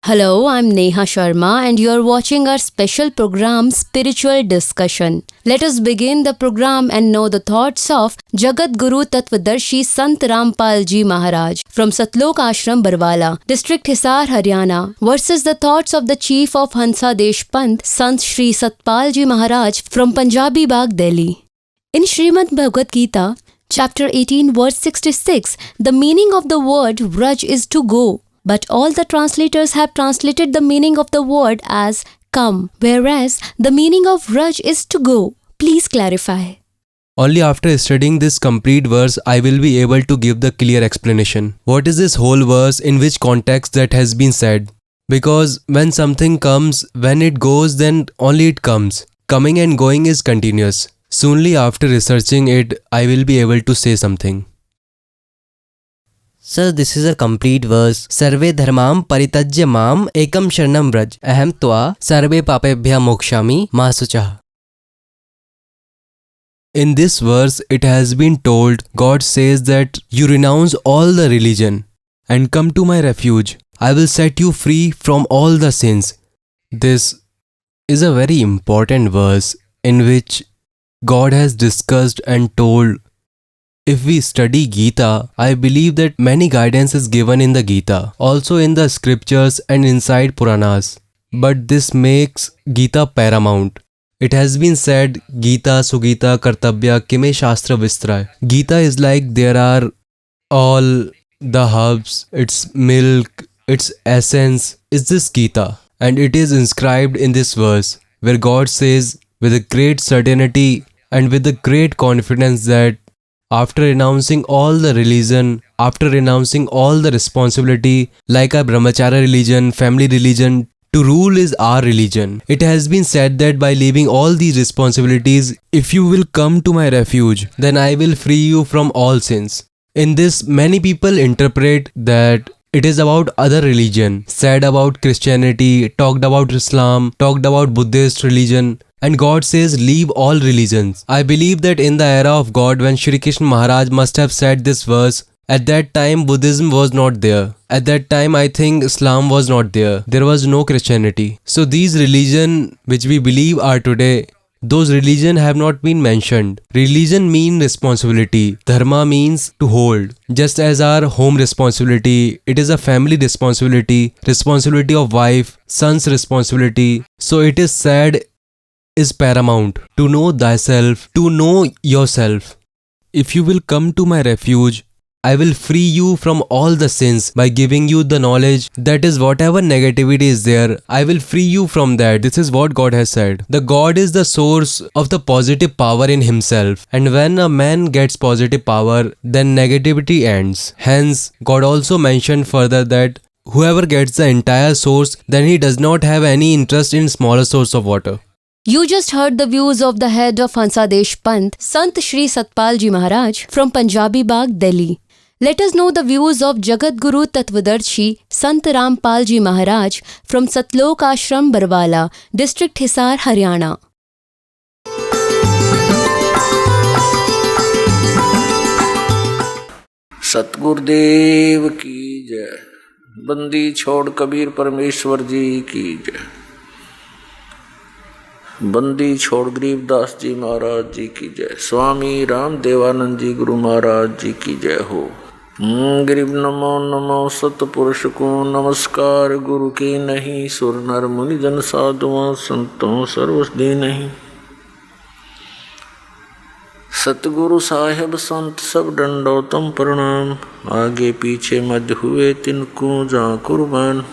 Hello, I'm Neha Sharma and you're watching our special program Spiritual Discussion. Let us begin the program and know the thoughts of Jagat Guru Tattvadarshi Sant Rampal Ji Maharaj from Satlok Ashram Barwala, District Hisar, Haryana versus the thoughts of the Chief of Hansa Desh Panth Sant Shri Satpal Ji Maharaj from Punjabi Bagh, Delhi. In Srimad Bhagavad Gita, chapter 18 verse 66, the meaning of the word Vraj is to go. But all the translators have translated the meaning of the word as come, whereas the meaning of Vraj is to go. Please clarify. Only after studying this complete verse, I will be able to give the clear explanation. What is this whole verse, in which context that has been said? Because when something comes, when it goes, then only it comes. Coming and going is continuous. Soonly after researching it, I will be able to say something. Sir, this is a complete verse. Sarve dharmam paritajya mam ekam sharanam vraj. Aham tva sarve papebhya mokshami ma suchah. In this verse, it has been told, God says that you renounce all the religion and come to my refuge. I will set you free from all the sins. This is a very important verse in which God has discussed and told. If we study Gita, I believe that many guidance is given in the Gita, also in the scriptures and inside Puranas. But this makes Gita paramount. It has been said, Gita, Sugita, Kartabhya, Kime Shastra Vistray. Gita is like there are all the herbs, its milk, its essence is this Gita. And it is inscribed in this verse, where God says with a great certainty and with a great confidence that after renouncing all the religion, after renouncing all the responsibility, like our brahmacharya religion, family religion, to rule is our religion. It has been said that by leaving all these responsibilities, if you will come to my refuge, then I will free you from all sins. In this, many people interpret that it is about other religion, said about Christianity, talked about Islam, talked about Buddhist religion. And God says, leave all religions. I believe that in the era of God, when Shri Krishna Maharaj must have said this verse, at that time Buddhism was not there. At that time, I think Islam was not there. There was no Christianity. So these religion which we believe are today, those religion have not been mentioned. Religion means responsibility. Dharma means to hold. Just as our home responsibility, it is a family responsibility, responsibility of wife, son's responsibility. So it is said is paramount. To know thyself, to know yourself. If you will come to my refuge, I will free you from all the sins by giving you the knowledge. That is, whatever negativity is there, I will free you from that. This is what God has said. The God is the source of the positive power in himself. And when a man gets positive power, then negativity ends. Hence, God also mentioned further that whoever gets the entire source, then he does not have any interest in smaller source of water. You just heard the views of the head of Hansa Desh Panth, Sant Shri Satpal Ji Maharaj from Punjabi Bagh, Delhi. Let us know the views of Jagat Guru Tattvadarshi Sant Rampal Ji Maharaj from Satlok Ashram Barwala, District Hisar, Haryana. Satgurudev की जय। बंदी छोड़ कबीर परमेश्वर जी की जय। बंदी छोड़ गरीबदास जी महाराज जी की जय। स्वामी राम देवानंद जी गुरु महाराज जी की जय हो। गरीब नमो नमो सतपुरुष को नमस्कार। गुरु की नहीं सुर नर मुनि जन साधुओं संतों सर्वसदी नहीं। सतगुरु साहेब संत सब दंडोतम प्रणाम। आगे पीछे मध्य हुए तिनको जा कुर्बान।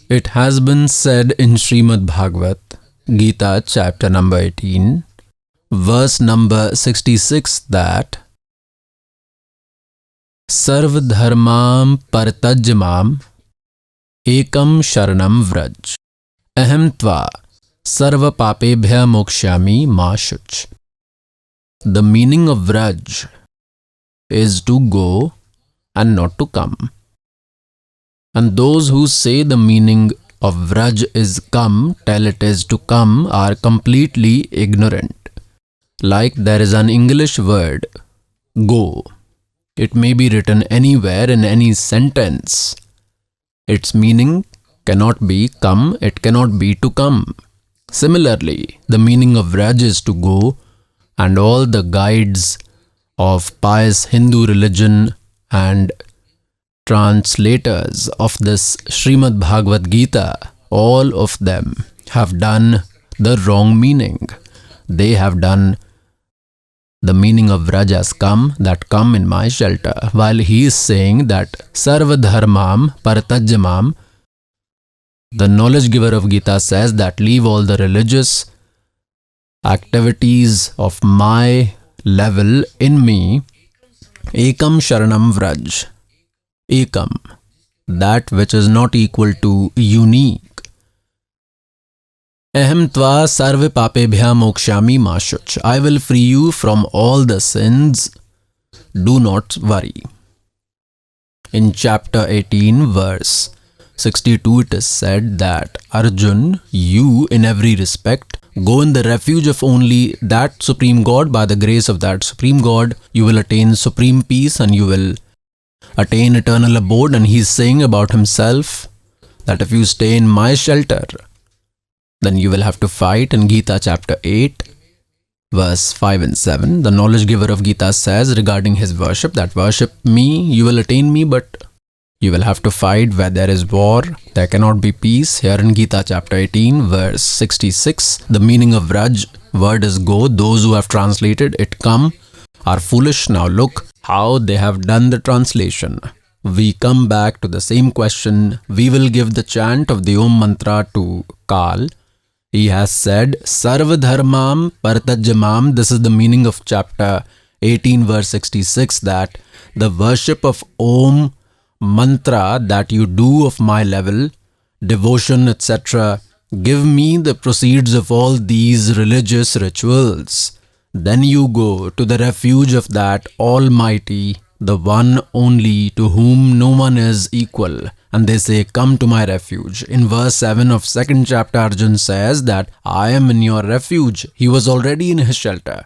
It has been said in Srimad Bhagavad Gita chapter number 18 verse number 66 that Sarv dharmam partajamam ekam sharanam vraj aham tva sarva papebhya mokshami ma shuch. The meaning of vraj is to go and not to come. And those who say the meaning of vraj is come, tell it is to come, are completely ignorant. Like there is an English word, go. It may be written anywhere in any sentence. Its meaning cannot be come, it cannot be to come. Similarly, the meaning of Vraj is to go, and all the guides of pious Hindu religion and translators of this Srimad Bhagavad Gita, all of them have done the wrong meaning. They have done the meaning of Vraj as come, that come in my shelter, while he is saying that Sarva Dharmam Paratajamam, the knowledge giver of Gita says that leave all the religious activities of my level in me. Ekam Sharanam Vraj. Ekam, that which is not equal to unique. Aham tva sarve papebhya mokshami ma shuch. I will free you from all the sins. Do not worry. In chapter 18, verse 62, it is said that Arjun, you in every respect, go in the refuge of only that Supreme God. By the grace of that Supreme God, you will attain supreme peace and you will attain eternal abode. And he is saying about himself that if you stay in my shelter, then you will have to fight. In Gita chapter 8, verse 5 and 7, the knowledge giver of Gita says regarding his worship that worship me, you will attain me, but you will have to fight. Where there is war, there cannot be peace. Here in Gita chapter 18, verse 66, the meaning of Vraj word is go. Those who have translated it come are foolish. Now look how they have done the translation. We come back to the same question. We will give the chant of the Om mantra to Kal. He has said, Sarva Dharmam Paratajamam. This is the meaning of chapter 18, verse 66, that the worship of Om mantra that you do of my level, devotion, etc., give me the proceeds of all these religious rituals. Then you go to the refuge of that Almighty, the one only to whom no one is equal. And they say, come to my refuge. In verse 7 of 2nd chapter, Arjun says that I am in your refuge. He was already in his shelter.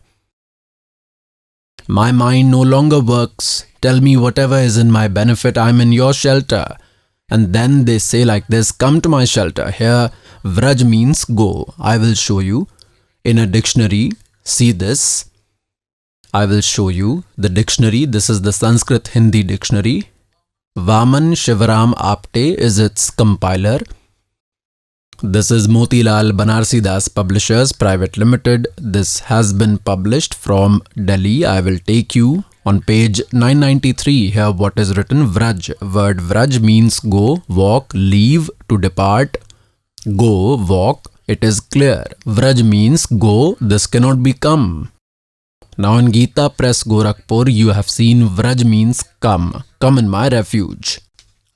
My mind no longer works. Tell me whatever is in my benefit. I am in your shelter. And then they say like this, come to my shelter. Here, Vraj means go. I will show you in a dictionary. See this. I will show you the dictionary. This is the Sanskrit Hindi dictionary. Vaman Shivaram Apte is its compiler. This is Motilal Banarsi Das Publishers Private Limited. This has been published from Delhi. I will take you on page 993. Here what is written, Vraj. Word Vraj means go, walk, leave, to depart. Go, walk. It is clear. Vraj means go. This cannot be come. Now in Gita Press Gorakhpur, you have seen Vraj means come. Come in my refuge.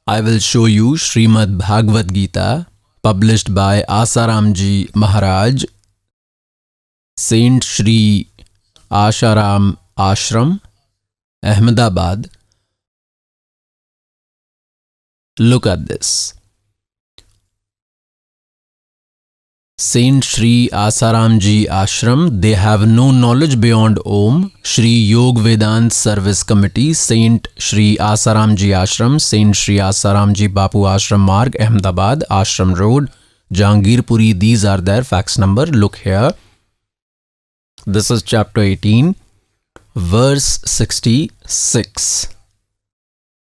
I will show you Srimad Bhagavad Gita, published by Asaramji Maharaj, Saint Shri Asharam Ashram, Ahmedabad. Look at this. Saint Shri Asaramji Ashram, they have no knowledge beyond Om. Shri Yog Vedant Service Committee, Saint Shri Asaramji Ashram, Saint Shri Asaramji Bapu Ashram Marg, Ahmedabad, Ashram Road, Jahangirpuri. These are their fax number. Look here. This is chapter 18, verse 66.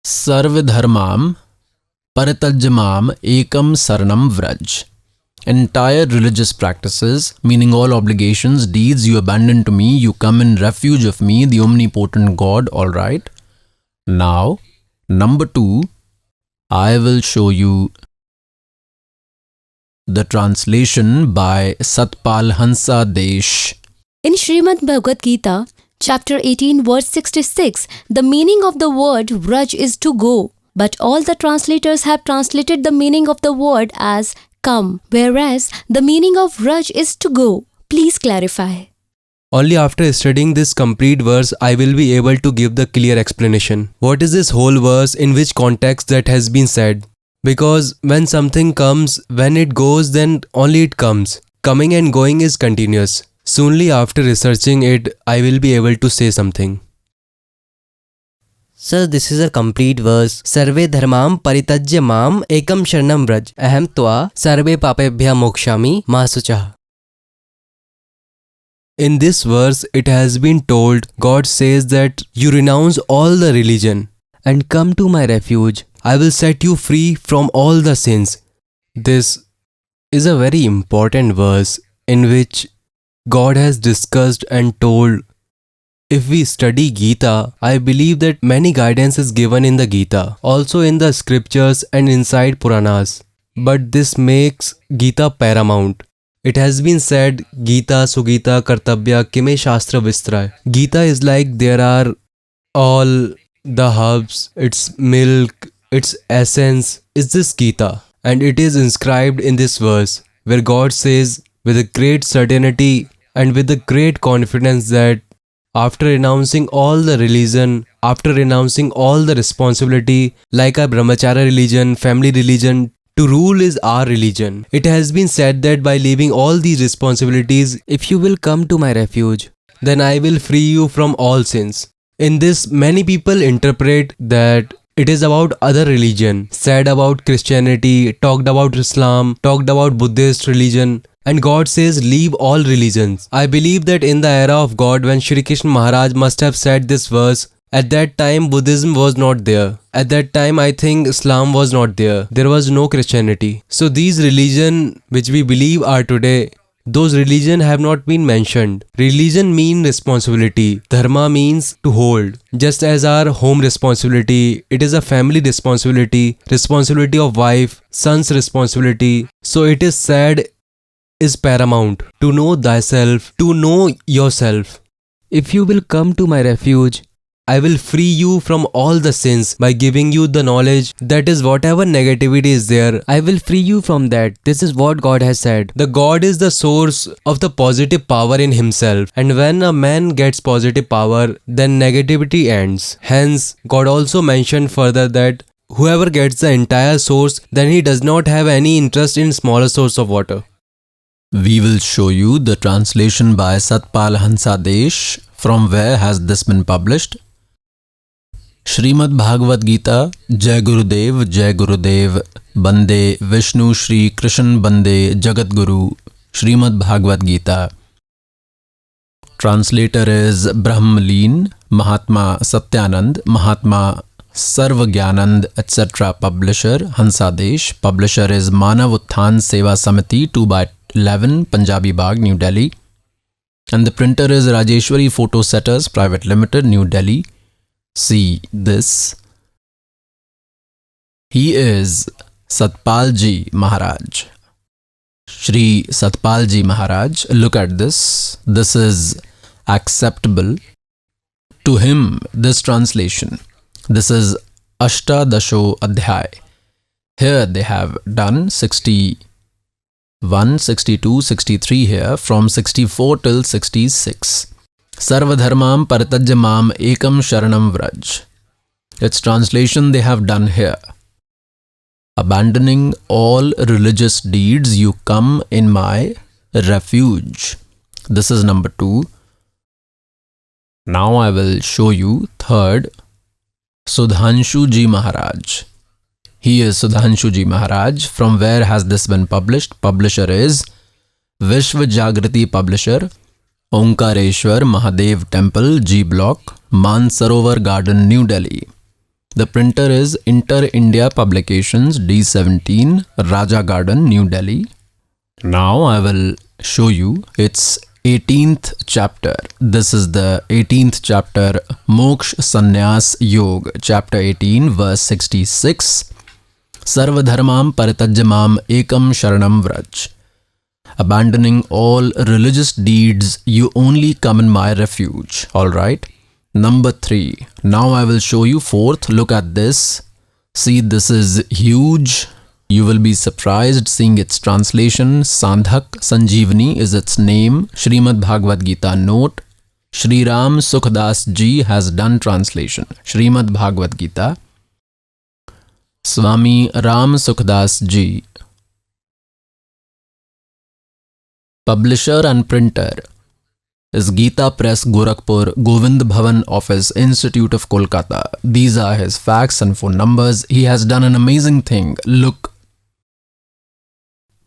Sarva Dharmam Paratajamam Ekam Saranam Vraj. Entire religious practices, meaning all obligations, deeds you abandon to me, you come in refuge of me, the omnipotent God. Alright. Now, number 2, I will show you the translation by Satpal Hansa Desh. In Srimad Bhagavad Gita, chapter 18, verse 66, the meaning of the word Vraj is to go, but all the translators have translated the meaning of the word as come, whereas the meaning of Vraj is to go. Please clarify. Only after studying this complete verse, I will be able to give the clear explanation. What is this whole verse, in which context that has been said? Because when something comes, when it goes, then only it comes. Coming and going is continuous. Soonly after researching it, I will be able to say something. Sir, this is a complete verse. Sarve dharmam paritajya mam ekam sharanam vraj. Aham tva sarve papebhya mokshami ma suchah. In this verse, it has been told, God says that you renounce all the religion And come to my refuge. I will set you free from all the sins. This is a very important verse in which God has discussed and told. If we study Gita, I believe that many guidance is given in the Gita, also in the scriptures and inside Puranas. But this makes Gita paramount. It has been said, Gita, Sugita, Kartabya, Kime Shastra Vistray. Gita is like there are all the herbs, its milk, its essence is this Gita. And it is inscribed in this verse where God says with a great certainty and with a great confidence that after renouncing all the religion, after renouncing all the responsibility like a brahmacharya religion, family religion, to rule is our religion. It has been said that by leaving all these responsibilities, If you will come to my refuge. then I will free you from all sins. In this, many people interpret that it is about other religion, said about Christianity, talked about Islam, talked about Buddhist religion, and God says leave all religions. I believe that in the era of God, when Shri Krishna Maharaj must have said this verse, at that time Buddhism was not there. At that time I think Islam was not there. There was no Christianity. So these religion which we believe are today, those religion have not been mentioned. Religion mean responsibility. Dharma means to hold. Just as our home responsibility, it is a family responsibility, responsibility of wife, son's responsibility. So it is said is paramount. To know thyself, to know yourself. If you will come to my refuge. I will free you from all the sins by giving you the knowledge that is whatever negativity is there. I will free you from that. This is what God has said. The God is the source of the positive power in himself. And when a man gets positive power, then negativity ends. Hence, God also mentioned further that whoever gets the entire source, then he does not have any interest in smaller source of water. We will show you the translation by Satpal Hansadesh. From where has this been published? Shrimad Bhagavad Gita, Jai Gurudev, Bande Vishnu Shri Krishna Bande Jagat Guru, Shrimad Bhagavad Gita. Translator is Brahmaleen, Mahatma Satyanand, Mahatma Sarvagyanand, etc. Publisher Hansadesh. Publisher is Manav Utthan Seva Samiti 2/11, Punjabi Bagh, New Delhi. And the printer is Rajeshwari Photo Setters Private Limited, New Delhi. See this. He is Satpalji Maharaj. Shri Satpalji Maharaj. Look at this. This is acceptable to him, this translation. This is Ashtadasho Adhyay. Here they have done 61, 62, 63 here, from 64 till 66. Sarvadharmam Paratajamam Ekam Sharanam Vraj. Its translation they have done here. Abandoning all religious deeds, you come in my refuge. This is number 2. Now I will show you third. Sudhanshu Ji Maharaj. He is Sudhanshu Ji Maharaj. From where has this been published? Publisher is Vishwa Jagrati Publisher, Omkareshwar Mahadev Temple, G Block, Mansarovar Garden, New Delhi. The printer is Inter India Publications, D17, Raja Garden, New Delhi. Now I will show you its 18th chapter. This is the 18th chapter, Moksha Sannyas Yog, chapter 18, verse 66. Sarvadharmam Paratajamam Ekam Sharanam Vraj. Abandoning all religious deeds, you only come in my refuge. Alright. Number 3. Now I will show you fourth. Look at this. See, this is huge. You will be surprised seeing its translation. Sandhak Sanjeevani is its name. Shrimad Bhagavad Gita note. Shri Ram Sukhdas Ji has done translation. Shrimad Bhagavad Gita. Swami Ram Sukhdas Ji. Publisher and printer is Geeta Press, Gorakhpur, Govind Bhavan Office, Institute of Kolkata. These are his facts and phone numbers. He has done an amazing thing. Look.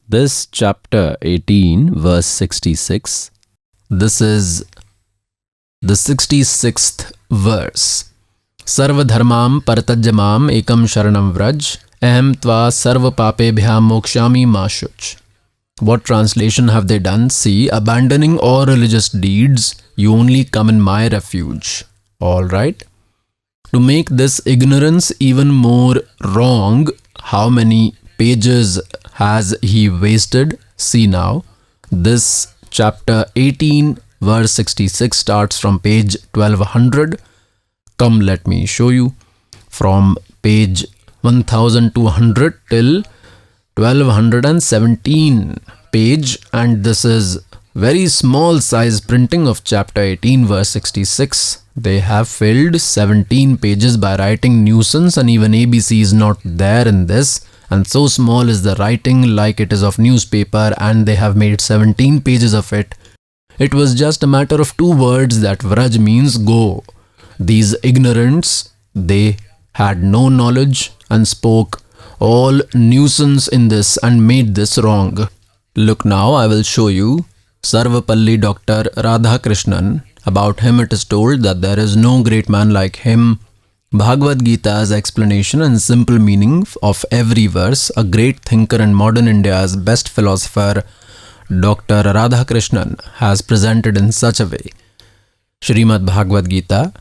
This chapter 18, verse 66. This is the 66th verse. Sarva dharmam paratajamam ekam sharanam vraj ahem tva sarva papebhyam mokshami ma shuch. What translation have they done? See, abandoning all religious deeds, you only come in my refuge. Alright? To make this ignorance even more wrong, how many pages has he wasted? See now, this chapter 18 verse 66 starts from page 1200. Come, let me show you. From page 1200 till 1217 page, and this is very small size printing of chapter 18 verse 66. They have filled 17 pages by writing nuisance, and even ABC is not there in this, and so small is the writing like it is of newspaper, and they have made 17 pages of it. It was just a matter of 2 words that Vraj means go. These ignorants, they had no knowledge and spoke all nuisance in this and made this wrong. Look now, I will show you Sarvapalli Dr. Radhakrishnan. About him it is told that there is no great man like him. Bhagavad Gita's explanation and simple meaning of every verse, a great thinker and modern India's best philosopher, Dr. Radhakrishnan, has presented in such a way. Srimad Bhagavad Gita.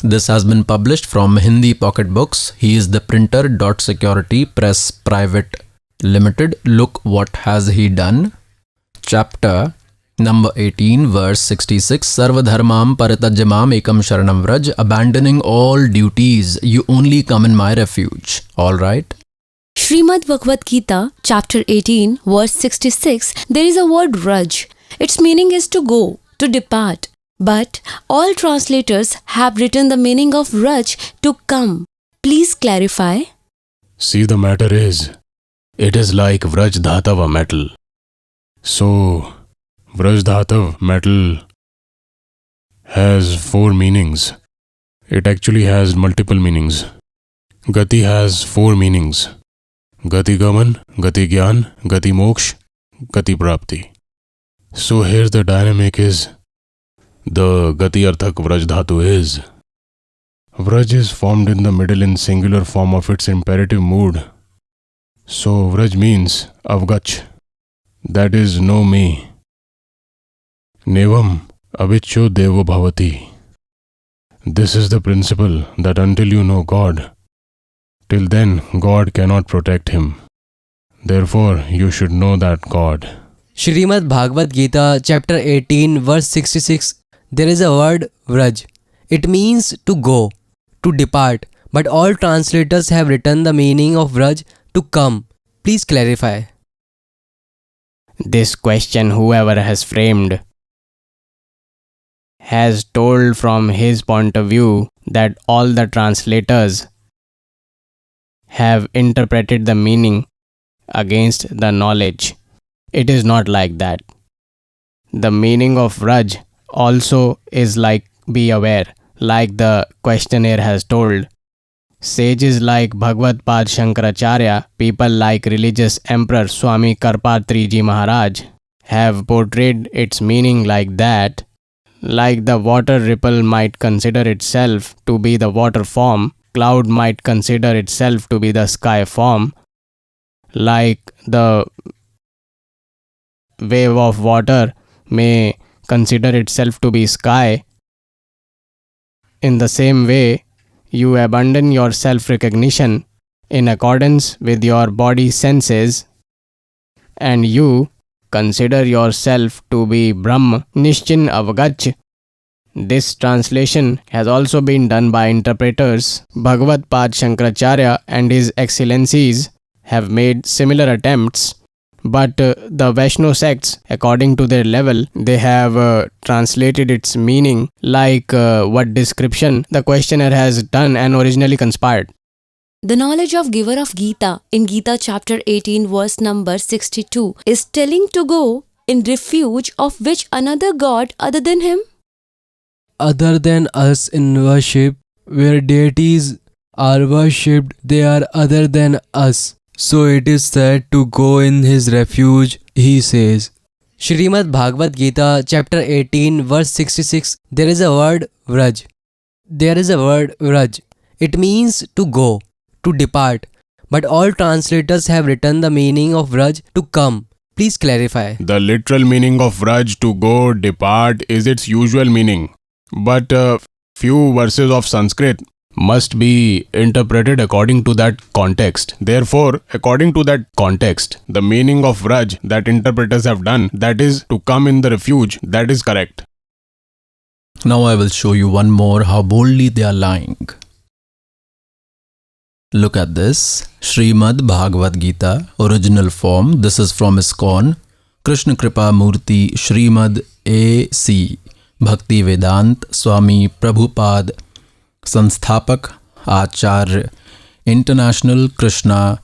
This has been published from Hindi Pocket Books. He is the printer. Security Press Private Limited. Look what has he done. Chapter number 18 verse 66. Sarva dharmam paratajamam ekam sharanam vraj. Abandoning all duties, you only come in my refuge. Alright. Srimad Bhagavad Gita, chapter 18, verse 66, there is a word vraj. Its meaning is to go, to depart. But all translators have written the meaning of vraj to come. Please clarify. See, the matter is, it is like Vraj Dhatav, a metal. So, Vraj Dhatav, metal, has 4 meanings. It actually has multiple meanings. Gati has 4 meanings. Gati Gaman, Gati Gyan, Gati Moksh, Gati Prapti. So here the dynamic is, the Gati Arthak Vraj Dhatu is, Vraj is formed in the middle in singular form of its imperative mood. So Vraj means Avgach, that is, know me. Nevam Avichyo Devo Bhavati. This is the principle that until you know God, till then God cannot protect him. Therefore you should know that God. Srimad Bhagavad Gita, chapter 18, verse 66. There is a word vraj. It means to go, to depart, but all translators have written the meaning of vraj to come. Please clarify. This question whoever has framed has told from his point of view that all the translators have interpreted the meaning against the knowledge. It is not like that. The meaning of vraj also is like be aware, like the questionnaire has told. Sages like Bhagavad Pad Shankaracharya, people like religious Emperor Swami Karpatri Ji Maharaj have portrayed its meaning like that. Like the water ripple might consider itself to be the water form, cloud might consider itself to be the sky form. Like the wave of water may consider itself to be sky. In the same way, you abandon your self-recognition in accordance with your body senses, and you consider yourself to be Brahm Nishchin Avgach. This translation has also been done by interpreters. Bhagavad Pad Shankaracharya and His Excellencies have made similar attempts, but the Vaishno sects, according to their level, they have translated its meaning like what description the questioner has done and originally conspired. The knowledge of giver of Gita in Gita chapter 18 verse number 62 is telling to go in refuge of which another god other than him? Other than us in worship, where deities are worshipped, they are other than us. So it is said to go in his refuge, he says. Shrimad Bhagavad Gita, chapter 18, verse 66, there is a word Vraj. There is a word Vraj. It means to go, to depart. But all translators have written the meaning of Vraj to come. Please clarify. The literal meaning of Vraj, to go, depart, is its usual meaning. But few verses of Sanskrit must be interpreted according to that context. Therefore, according to that context, the meaning of Vraj that interpreters have done, that is to come in the refuge, that is correct. Now I will show you one more how boldly they are lying. Look at this. Srimad Bhagavad Gita, original form. This is from ISKCON. Krishna Kripa Murti Srimad A.C. Bhakti Vedant Swami Prabhupada Sansthapak Acharya International Krishna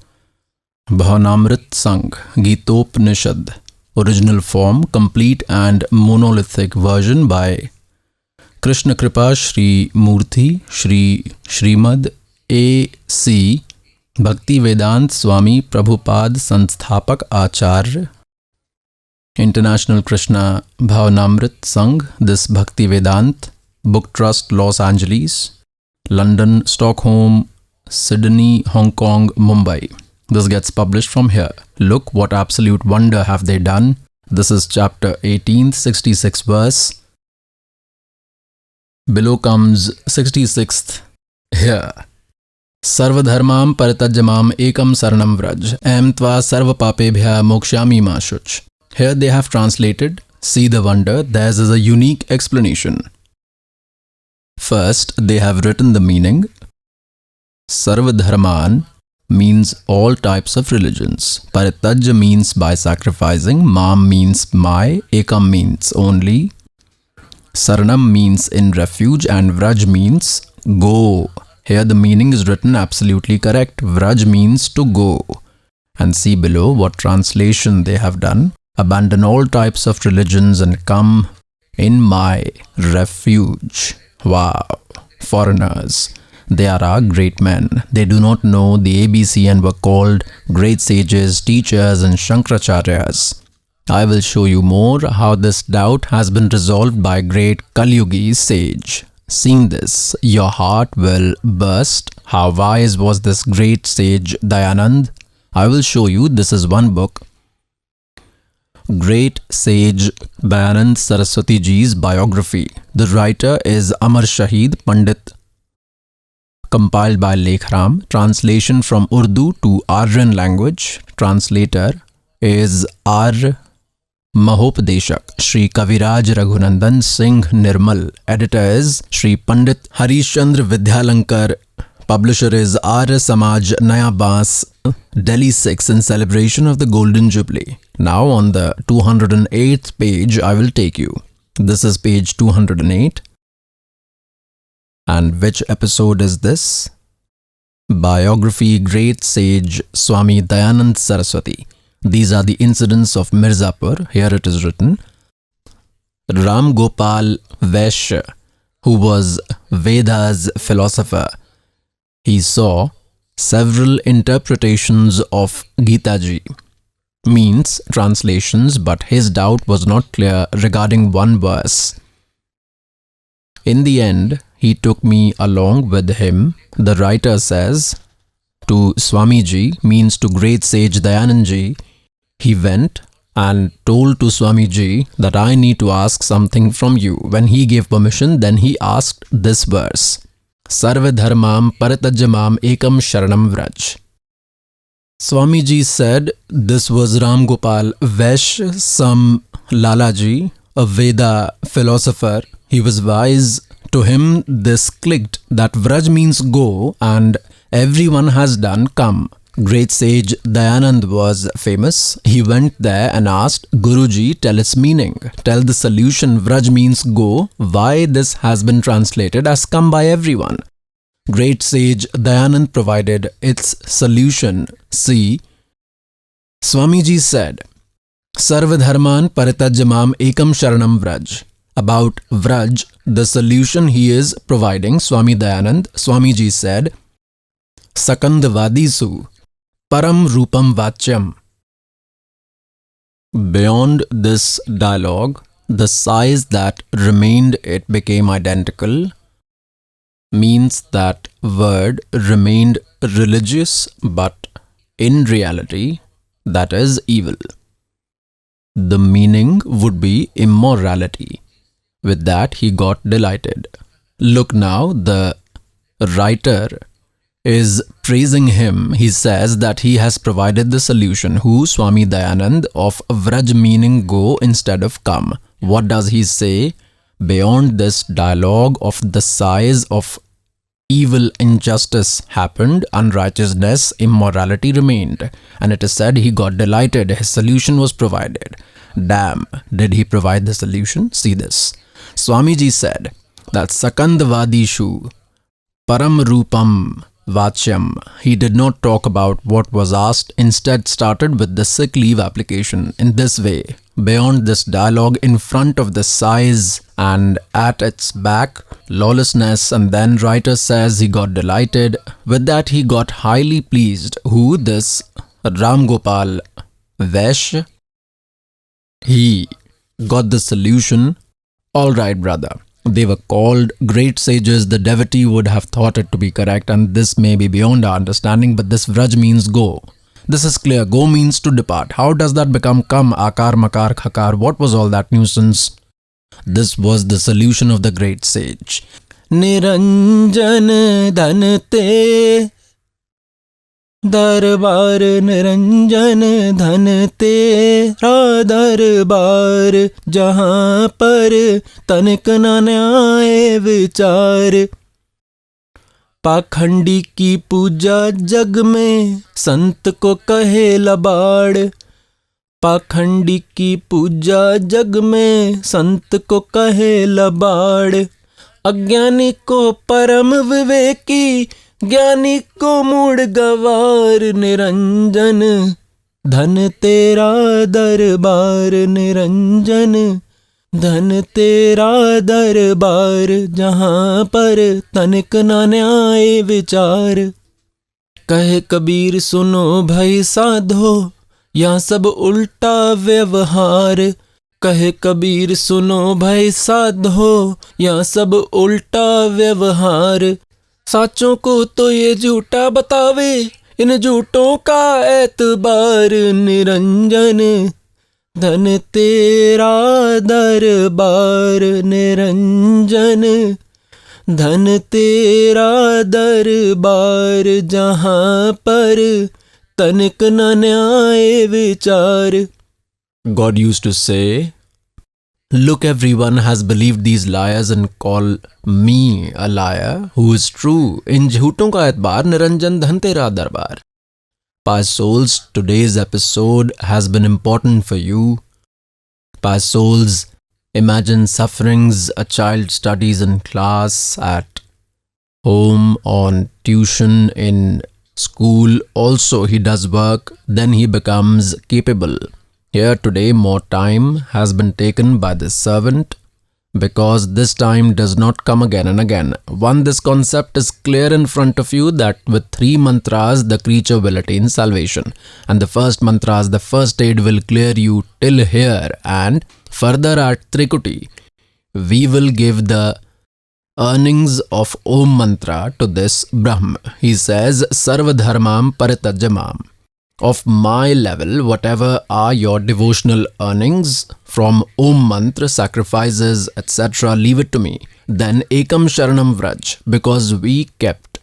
Bhavanamrit Sangh Gitopnishad. Original form, complete and monolithic version by Krishna Kripa Shri Murthy Shri Srimad A.C. Bhakti Vedant Swami Prabhupada Sansthapak Acharya International Krishna Bhavanamrit Sangh. This Bhakti Vedant Book Trust, Los Angeles, London, Stockholm, Sydney, Hong Kong, Mumbai. This gets published from here. Look what absolute wonder have they done. This is chapter 18, 66 verse. Below comes 66th here. Sarvadharmam paratajamam ekam saranam vraj am tva sarva papebhya mokshyami ma shuch. Here they have translated, see the wonder, theirs is a unique explanation. First, they have written the meaning. Sarvadharman means all types of religions. Paritajya means by sacrificing. Mam means by. Ekam means only. Saranam means in refuge. And Vraj means go. Here the meaning is written absolutely correct. Vraj means to go. And see below what translation they have done. Abandon all types of religions and come in my refuge. Wow, foreigners. They are our great men. They do not know the ABC and were called great sages, teachers and Shankaracharyas. I will show you more how this doubt has been resolved by great Kalyugi sage. Seeing this, your heart will burst. How wise was this great sage Dayanand? I will show you. This is one book. Great sage Dayanand Saraswati Ji's biography. The writer is Amar Shahid Pandit. Compiled by Lekhram. Translation from Urdu to Aryan language. Translator is R. Mahopadeshak Shri Kaviraj Raghunandan Singh Nirmal. Editor is Shri Pandit Harishchandra Vidyalankar. Publisher is Arya Samaj Naya Bas, Delhi 6, in celebration of the Golden Jubilee. Now on the 208th page I will take you. This is page 208. And which episode is this? Biography Great Sage Swami Dayanand Saraswati. These are the incidents of Mirzapur. Here it is written. Ram Gopal Vaishya, who was Veda's philosopher, he saw several interpretations of Gita Ji, means translations, but his doubt was not clear regarding one verse. In the end, he took me along with him. The writer says, to Swamiji, means to great sage Dayanand Ji, he went and told to Swamiji that I need to ask something from you. When he gave permission, then he asked this verse. Sarva dharmam paratajamam ekam sharanam vraj. Swamiji said this was Ram Gopal Vaishya, some Lalaji, a Veda philosopher. He was wise. To him this clicked that Vraj means go and everyone has done come. Great sage Dayanand was famous. He went there and asked, Guruji, tell its meaning. Tell the solution. Vraj means go. Why this has been translated as come by everyone. Great sage Dayanand provided its solution. See, Swamiji said, Sarvadharman Parityajya Mam Ekam Sharanam Vraj. About Vraj, the solution he is providing, Swami Dayanand, Swamiji said, Sakandavadisu Param Rupam Vachyam. Beyond this dialogue, the size that remained, it became identical, means that word remained religious, but in reality, that is evil. The meaning would be immorality. With that, he got delighted. Look now, the writer is praising him. He says that he has provided the solution. Who? Swami Dayanand, of Vraj, meaning go instead of come. What does he say? Beyond this dialogue of the size of evil, injustice happened, unrighteousness, immorality remained. And it is said he got delighted. His solution was provided. Damn, did he provide the solution? See this. Swamiji said that Sakandavadishu Param Rupam Vachyam. He did not talk about what was asked, instead started with the sick leave application. In this way, beyond this dialogue, in front of the size and at its back, lawlessness, and then writer says he got delighted. With that, he got highly pleased. Who? This Ram Gopal Vaishya. He got the solution. All right, brother. They were called great sages. The devotee would have thought it to be correct, and this may be beyond our understanding, but this Vraj means go. This is clear. Go means to depart. How does that become come? Akar, makar, khakar. What was all that nuisance? This was the solution of the great sage. Niranjan dhanate दरबार निरंजन धन तेरा दरबार जहाँ पर तनिक न न्याय विचार पाखंडी की पूजा जग में संत को कहे लबाड़ पाखंडी की पूजा जग में संत को कहे लबाड़ अज्ञानी को परम विवेकी ज्ञानी को मूड गवार निरंजन धन तेरा दरबार निरंजन धन तेरा दरबार जहाँ पर तनिक न न्याय विचार कहे कबीर सुनो भाई साधो यहाँ सब उल्टा व्यवहार कहे कबीर सुनो भाई साधो यहाँ सब उल्टा व्यवहार साचों को तो ये झूठा बतावे इन झूठों का एतबार निरंजन धन तेरा दरबार निरंजन धन तेरा दरबार जहाँ पर तनिक न न्याय विचार God used to say, look, everyone has believed these liars and call me a liar who is true. In jhooton ka etbar niranjan dhan tera darbar. Pious souls, today's episode has been important for you. Pious souls, imagine sufferings a child studies in class, at home, on tuition, in school. Also he does work, then he becomes capable. Here today more time has been taken by this servant because this time does not come again and again. One, this concept is clear in front of you that with 3 mantras the creature will attain salvation. And the first mantras, the first aid will clear you till here, and further at Trikuti we will give the earnings of Om mantra to this Brahm. He says, Sarvadharmam Parityajamam. Of my level, whatever are your devotional earnings from Om mantra, sacrifices, etc., leave it to me. Then Ekam Sharanam Vraj, because we kept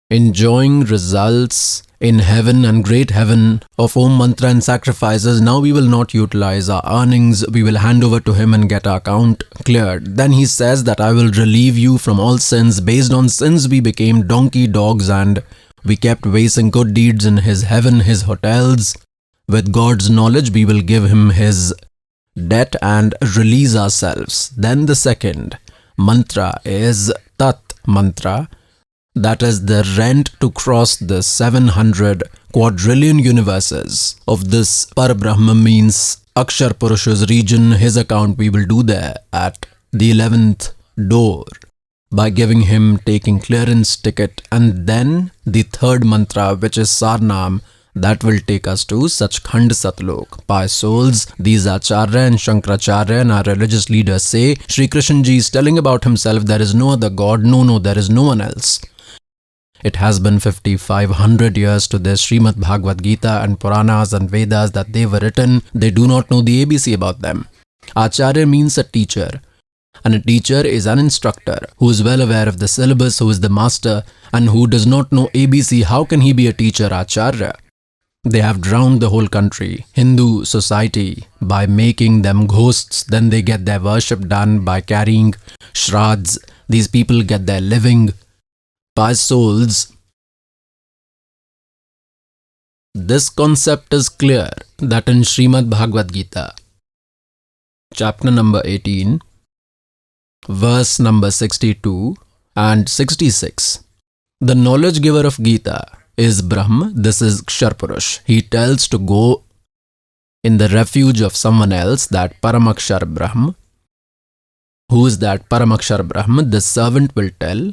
enjoying results in heaven and great heaven of Om mantra and sacrifices. Now we will not utilize our earnings. We will hand over to him and get our account cleared. Then he says that I will relieve you from all sins. Based on sins, we became donkey dogs and we kept wasting good deeds in his heaven, his hotels. With God's knowledge, we will give him his debt and release ourselves. Then the second mantra is Tat mantra. That is the rent to cross the 700 quadrillion universes of this Parabrahma means Akshar Purusha's region. His account we will do there at the 11th door by giving him taking clearance ticket, and then the third mantra, which is Sarnam, that will take us to Sachkhand Satlok. By souls, these Acharya and Shankaracharya and our religious leaders say Sri Krishna ji is telling about himself, there is no other God, no, there is no one else. It has been 5,500 years to this Srimad Bhagavad Gita and Puranas and Vedas that they were written. They do not know the ABC about them. Acharya means a teacher, and a teacher is an instructor who is well aware of the syllabus, who is the master, and who does not know ABC. How can he be a teacher, Acharya? They have drowned the whole country, Hindu society, by making them ghosts. Then they get their worship done by carrying shrads. These people get their living by souls. This concept is clear that in Srimad Bhagavad Gita, chapter number 18, verse number 62 and 66, the knowledge giver of Gita is Brahma. This is Ksharpurush. He tells to go in the refuge of someone else, that Paramakshar Brahma. Who is that Paramakshar Brahma? The servant will tell.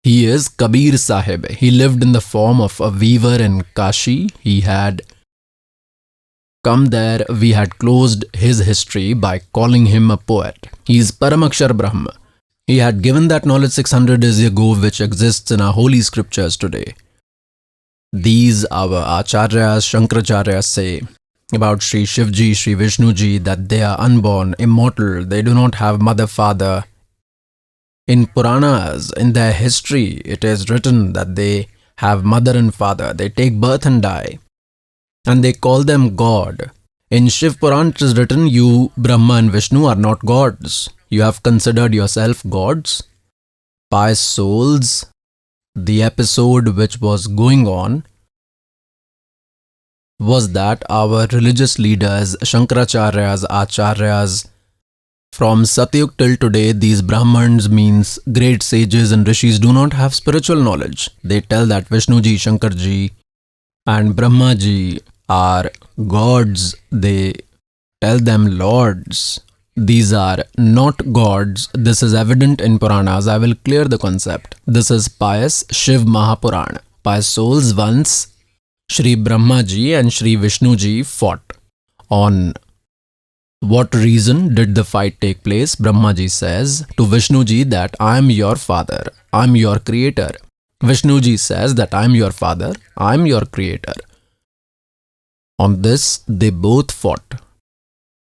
He is Kabir Sahib. He lived in the form of a weaver in Kashi. He had come there. We had closed his history by calling him a poet. He is Paramakshar Brahma. He had given that knowledge 600 years ago, which exists in our holy scriptures today. These our Acharyas, Shankaracharya say about Sri Shivji, Sri Vishnuji, that they are unborn, immortal, they do not have mother, father. In Puranas, in their history, it is written that they have mother and father. They take birth and die, and they call them God. In Shiv Puran, it is written, you, Brahma and Vishnu, are not gods. You have considered yourself gods. Pious souls, the episode which was going on was that our religious leaders, Shankaracharyas, Acharyas, from Satyug till today, these Brahmans means great sages and rishis do not have spiritual knowledge. They tell that Vishnuji, Shankarji and Brahmaji are gods. They tell them lords. These are not gods. This is evident in Puranas. I will clear the concept. This is pious Shiv Mahapurana. Pious souls, once Shri Brahmaji and Shri Vishnuji fought. On what reason did the fight take place? Brahmaji says to Vishnuji that I am your father, I am your creator. Vishnuji says that I am your father, I am your creator. On this, they both fought.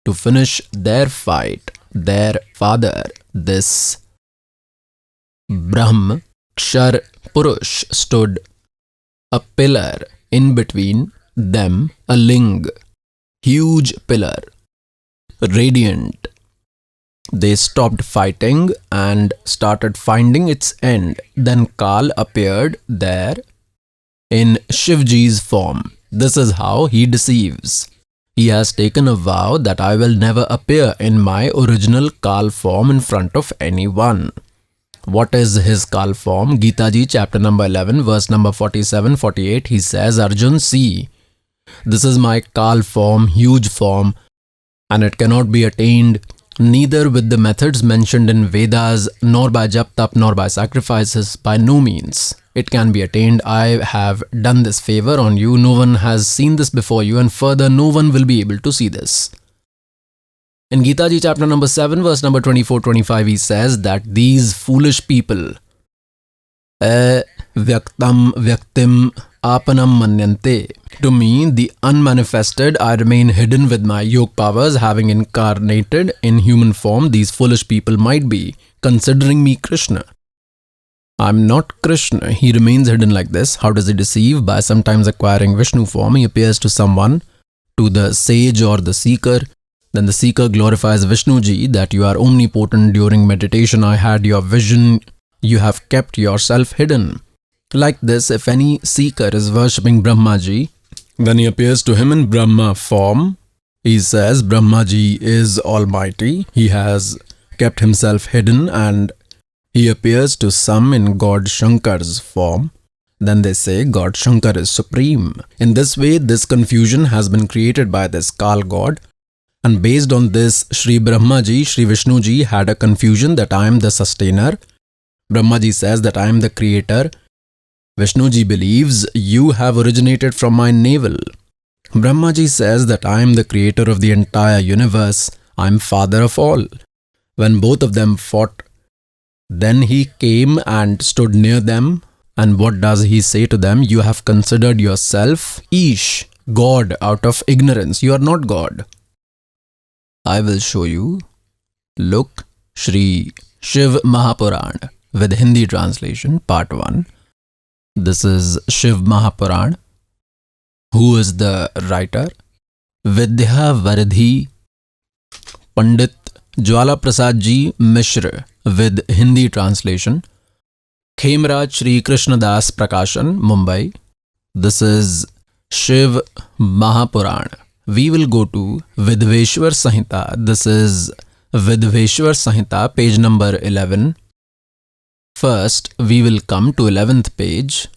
To finish their fight, their father, this Brahm, Kshar Purush, stood a pillar in between them, a ling, huge pillar, radiant. They stopped fighting and started finding its end. Then Kal appeared there in Shivji's form. This is how he deceives. He has taken a vow that I will never appear in my original Kal form in front of anyone. What is his Kal form? Gita Ji, chapter number 11, verse number 47-48, he says, Arjun, see, this is my Kal form, huge form, and it cannot be attained neither with the methods mentioned in Vedas, nor by jap tap, nor by sacrifices, by no means. It can be attained. I have done this favor on you. No one has seen this before you, and further no one will be able to see this. In Gita Ji chapter number 7, verse number 24-25, he says that these foolish people, vyaktam vyaktim apanam manyante. To me, the unmanifested, I remain hidden with my yoga powers, having incarnated in human form. These foolish people might be considering me Krishna. I'm not Krishna. He remains hidden like this. How does he deceive? By sometimes acquiring Vishnu form, he appears to someone, to the sage or the seeker. Then the seeker glorifies Vishnuji that you are omnipotent. During meditation, I had your vision. You have kept yourself hidden. Like this, if any seeker is worshipping Brahmaji, then he appears to him in Brahma form. He says Brahmaji is almighty. He has kept himself hidden and He appears to some in God Shankar's form. Then they say God Shankar is supreme. In this way, this confusion has been created by this Kal God. And based on this, Sri Brahmaji, Sri Vishnuji had a confusion that I am the sustainer. Brahmaji says that I am the creator. Vishnuji believes you have originated from my navel. Brahmaji says that I am the creator of the entire universe. I am father of all. When both of them fought, then he came and stood near them. And what does he say to them? You have considered yourself Ish, God, out of ignorance. You are not God. I will show you. Look, Shri Shiv Mahapuran with Hindi translation, part 1. This is Shiv Mahapuran. Who is the writer? Vidya Varidhi Pandit Jwala Prasad Ji Mishra with Hindi translation. Khemraj Shri Krishnadas Prakashan, Mumbai. This is Shiv Mahapuran. We will go to Vidveshwar Samhita. This is Vidveshwar Samhita, page number 11. First, we will come to 11th page.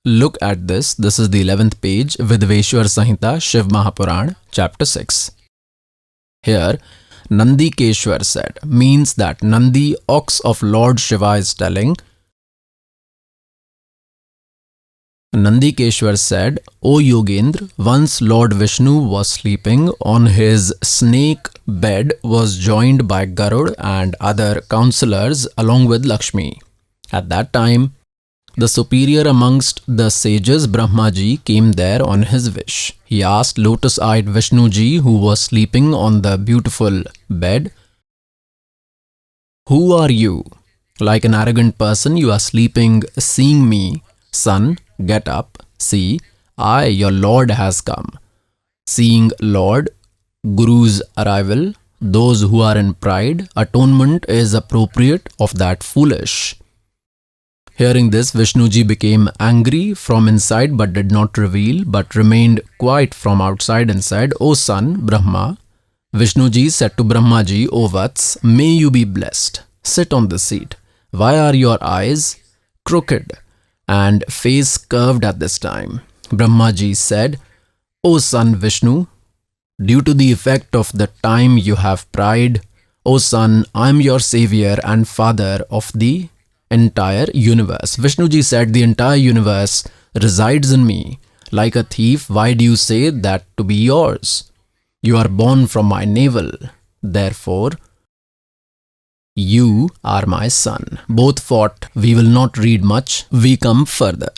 Look at this. This is the 11th page, Vidveshwar Samhita, Shiv Mahapuran, chapter 6. Here, Nandikeshwar said, means that Nandi, ox of Lord Shiva, is telling. Nandikeshwar said, O Yogendra, once Lord Vishnu was sleeping on his snake bed, was joined by Garud and other counselors along with Lakshmi. At that time, the superior amongst the sages, Brahmaji, came there on his wish. He asked lotus-eyed Vishnuji, who was sleeping on the beautiful bed, Who are you? Like an arrogant person, you are sleeping, seeing me. Son, get up. See, I, your Lord, has come. Seeing Lord, Guru's arrival, those who are in pride, atonement is appropriate of that foolish. Hearing this, Vishnuji became angry from inside but did not reveal, but remained quiet from outside and said, O son, Brahma. Vishnuji said to Brahmaji, O Vats, may you be blessed. Sit on the seat. Why are your eyes crooked and face curved at this time? Brahmaji said, O son Vishnu, due to the effect of the time you have pride, O son, I am your savior and father of the entire universe. Vishnuji said, the entire universe resides in me. Like a thief, why do you say that to be yours? You are born from my navel. Therefore, you are my son. Both fought. We will not read much. We come further.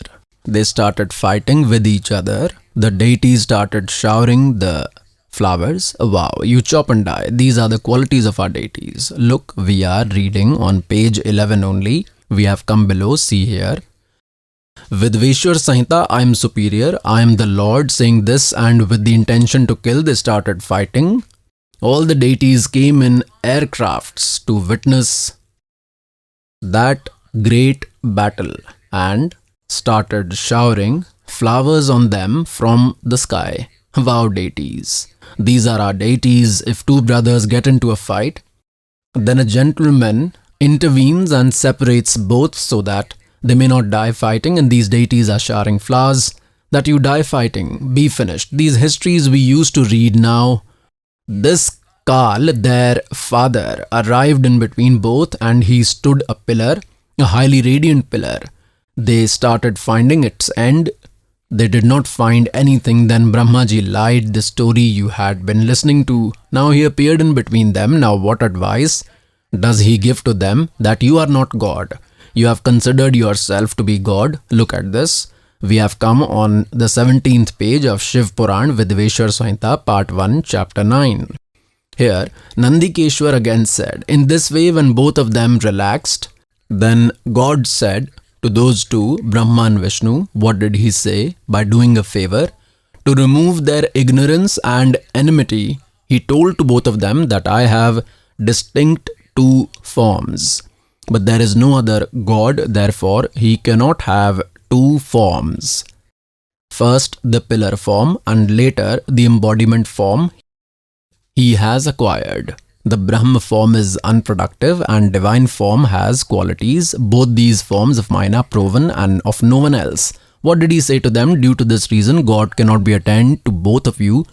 They started fighting with each other. The deities started showering the flowers. Wow, you chop and die. These are the qualities of our deities. Look, we are reading on page 11 only. We have come below, see here. Vidveshwar Samhita, I am superior, I am the Lord, saying this, and with the intention to kill, they started fighting. All the deities came in aircrafts to witness that great battle and started showering flowers on them from the sky. Wow, deities. These are our deities. If two brothers get into a fight, then a gentleman intervenes and separates both so that they may not die fighting, and these deities are showering flowers that you die fighting, be finished. These histories we used to read now. This Kal, their father, arrived in between both and he stood a pillar, a highly radiant pillar. They started finding its end. They did not find anything. Then Brahmaji lied, the story you had been listening to. Now he appeared in between them. Now what advice does he give to them? That you are not God. You have considered yourself to be God. Look at this. We have come on the 17th page of Shiv Puran, Vidveshwar Samhita, part 1, chapter 9. Here, Nandikeshwar again said, in this way when both of them relaxed, then God said to those two, Brahma and Vishnu, what did he say? By doing a favor, to remove their ignorance and enmity, he told to both of them that I have distinct two forms. But there is no other God, therefore he cannot have two forms. First the pillar form and later the embodiment form he has acquired. The Brahma form is unproductive and divine form has qualities. Both these forms of mine are proven and of no one else. What did he say to them? Due to this reason, God cannot be attained to both of you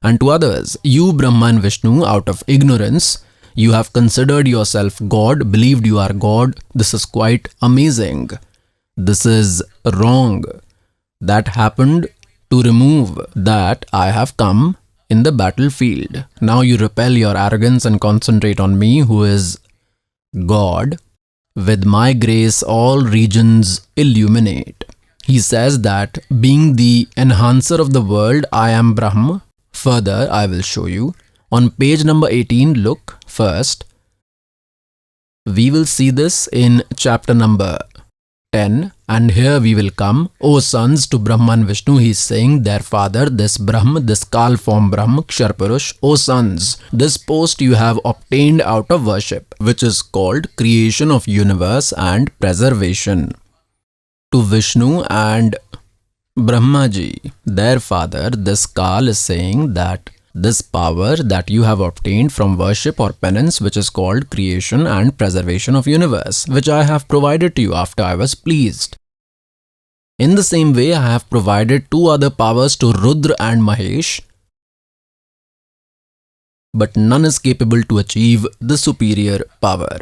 and to others. You, Brahma and Vishnu, out of ignorance, you have considered yourself God, believed you are God. This is quite amazing. This is wrong. That happened to remove that. I have come in the battlefield. Now you repel your arrogance and concentrate on me, who is God. With my grace, all regions illuminate. He says that being the enhancer of the world, I am Brahma. Further, I will show you. On page number 18, look first. We will see this in chapter number 10, and here we will come. O sons, to Brahma and Vishnu, he is saying, their father, this Brahma, this Kal form Brahma, Ksharpurush. O sons, this post you have obtained out of worship, which is called creation of universe and preservation. To Vishnu and Brahmaji, their father, this Kal is saying that this power that you have obtained from worship or penance, which is called creation and preservation of universe, which I have provided to you after I was pleased. In the same way, I have provided two other powers to Rudra and Mahesh, but none is capable to achieve the superior power.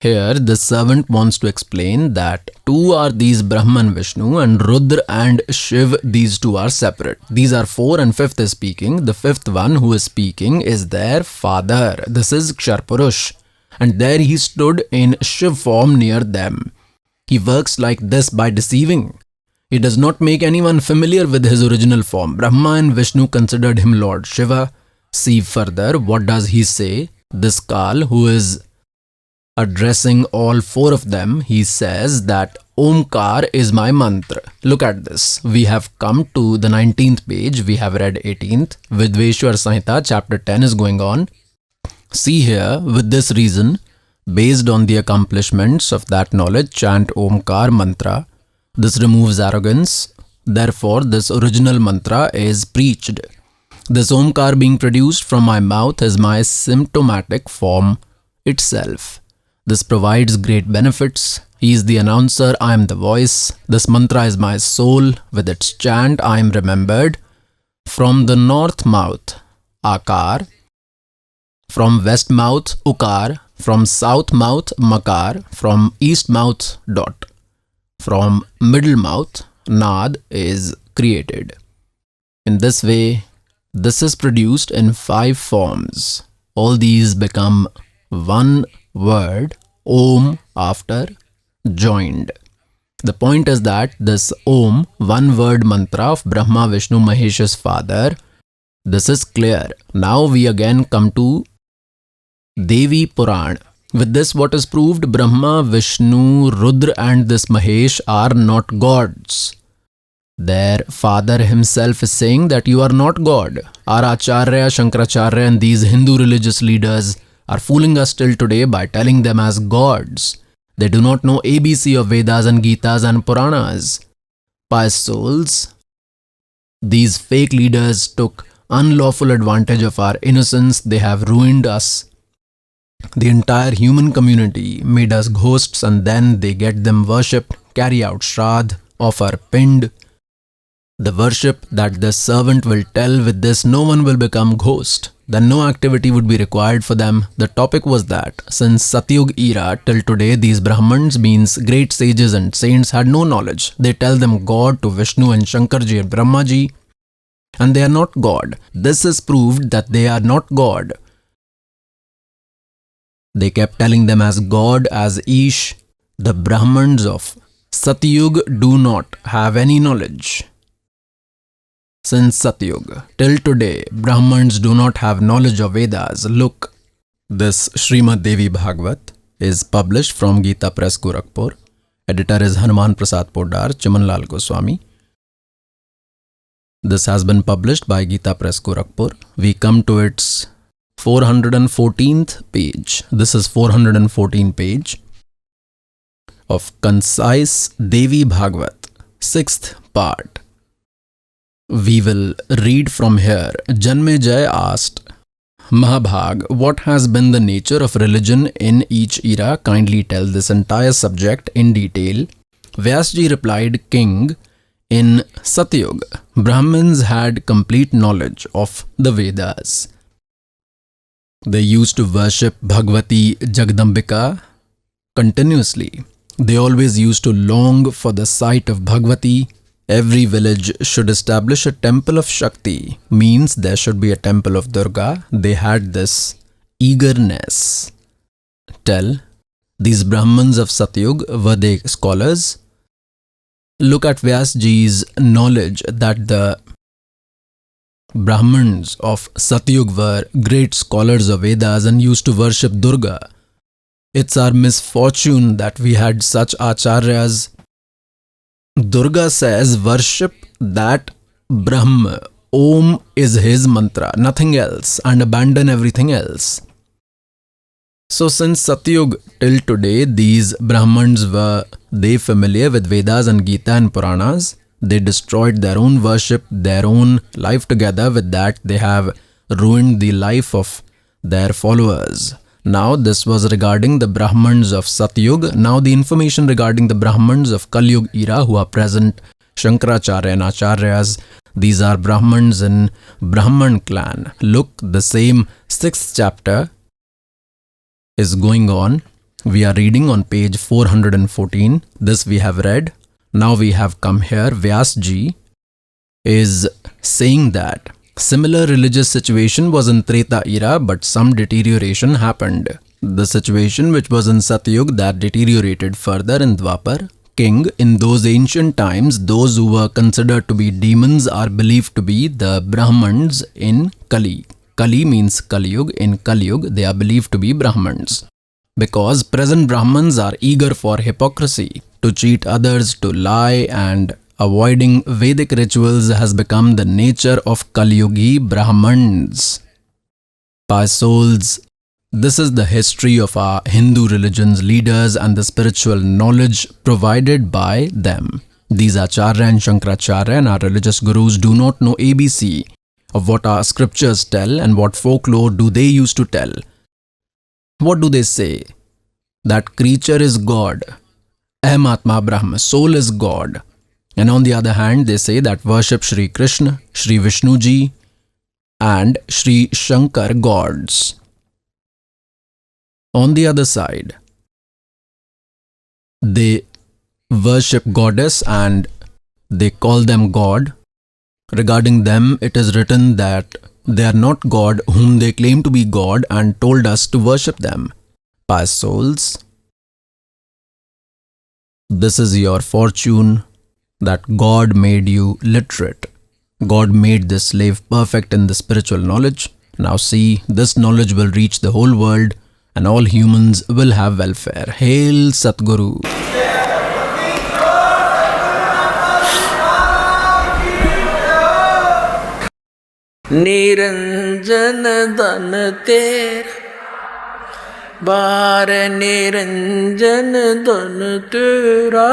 Here, the servant wants to explain that two are these Brahma and Vishnu, and Rudra and Shiv, these two are separate. These are four and fifth is speaking. The fifth one who is speaking is their father. This is Ksharpurush. And there he stood in Shiv form near them. He works like this by deceiving. He does not make anyone familiar with his original form. Brahma and Vishnu considered him Lord Shiva. See further, what does he say? This Kal, who is addressing all four of them, he says that Omkar is my mantra. Look at this. We have come to the 19th page. We have read 18th. Vidveshwar Samhita, chapter 10 is going on. See here, with this reason, based on the accomplishments of that knowledge, chant Omkar mantra. This removes arrogance. Therefore, this original mantra is preached. This Omkar being produced from my mouth is my symptomatic form itself. This provides great benefits. He is the announcer, I am the voice. This mantra is my soul. With its chant, I am remembered. From the north mouth, Akar. From west mouth, Ukar. From south mouth, Makar. From east mouth, Dot. From middle mouth, Nad is created. In this way, this is produced in 5 forms. All these become one word, Om, after joined. The point is that this Om, one word mantra of Brahma, Vishnu, Mahesh's father, this is clear. Now we again come to Devi Puran. With this, what is proved? Brahma, Vishnu, Rudra and this Mahesh are not gods. Their father himself is saying that you are not God. Our Acharya, Shankaracharya and these Hindu religious leaders are fooling us till today by telling them as gods. They do not know ABC of Vedas and Gitas and Puranas. Pious souls, these fake leaders took unlawful advantage of our innocence. They have ruined us. The entire human community made us ghosts, and then they get them worshipped, carry out Shraddh, offer Pind. The worship that the servant will tell, with this no one will become ghost. Then no activity would be required for them. The topic was that since Satyug era till today, these Brahmans, means great sages and saints, had no knowledge. They tell them God to Vishnu and Shankarji and Brahmaji, and they are not God. This is proved that they are not God. They kept telling them as God, as Ish. The Brahmans of Satyug do not have any knowledge. Since Satyug till today, Brahmans do not have knowledge of Vedas. Look, this Srimad Devi Bhagavad is published from Gita Press, Gorakhpur. Editor is Hanuman Prasad Poddar, Chamanlal Goswami. This has been published by Gita Press, Gorakhpur. We come to its 414th page. This is 414 page of concise Devi Bhagavad, 6th part. We will read from here. Janmejaya asked, Mahabhag, what has been the nature of religion in each era? Kindly tell this entire subject in detail. Vyasji replied, King, in Satyuga, Brahmins had complete knowledge of the Vedas. They used to worship Bhagavati Jagdambika continuously. They always used to long for the sight of Bhagavati. Every village should establish a temple of Shakti, means there should be a temple of Durga. They had this eagerness. Tell, these Brahmins of Satyuga, were they scholars? Look at Vyasji's knowledge that the Brahmins of Satyuga were great scholars of Vedas and used to worship Durga. It's our misfortune that we had such acharyas. Durga says, worship that Brahma. Om is his mantra, nothing else, and abandon everything else. So since Satyuga till today, these Brahmins were they familiar with Vedas and Gita and Puranas? They destroyed their own worship, their own life together. With that, they have ruined the life of their followers. Now this was regarding the Brahmins of Satyuga. Now the information regarding the Brahmins of Kalyuga era who are present, Shankaracharya and Acharyas. These are Brahmins in Brahman clan. Look, the same 6th chapter is going on. We are reading on page 414. This we have read. Now we have come here. Vyasji is saying that similar religious situation was in Treta era, but some deterioration happened. The situation which was in Satyuga, that deteriorated further in Dwapar. King, in those ancient times, those who were considered to be demons are believed to be the Brahmins in Kali. Kali means Kalyug. In Kalyug, they are believed to be Brahmins. Because present Brahmins are eager for hypocrisy, to cheat others, to lie, and avoiding Vedic rituals has become the nature of Kalyugi Brahmins. By souls, this is the history of our Hindu religion's leaders and the spiritual knowledge provided by them. These Acharya and Shankaracharya and our religious gurus do not know ABC of what our scriptures tell and what folklore do they used to tell. What do they say? That creature is God. Aham Atma Brahma, soul is God. And on the other hand, they say that worship Shri Krishna, Shri Vishnu Ji and Shri Shankar gods. On the other side, they worship goddess and they call them God. Regarding them, it is written that they are not God whom they claim to be God and told us to worship them. Pious souls, this is your fortune that God made you literate. God made this slave perfect in the spiritual knowledge. Now see, this knowledge will reach the whole world and all humans will have welfare. Hail Satguru! Niranjan धन तेरा बार निरंजन धन तेरा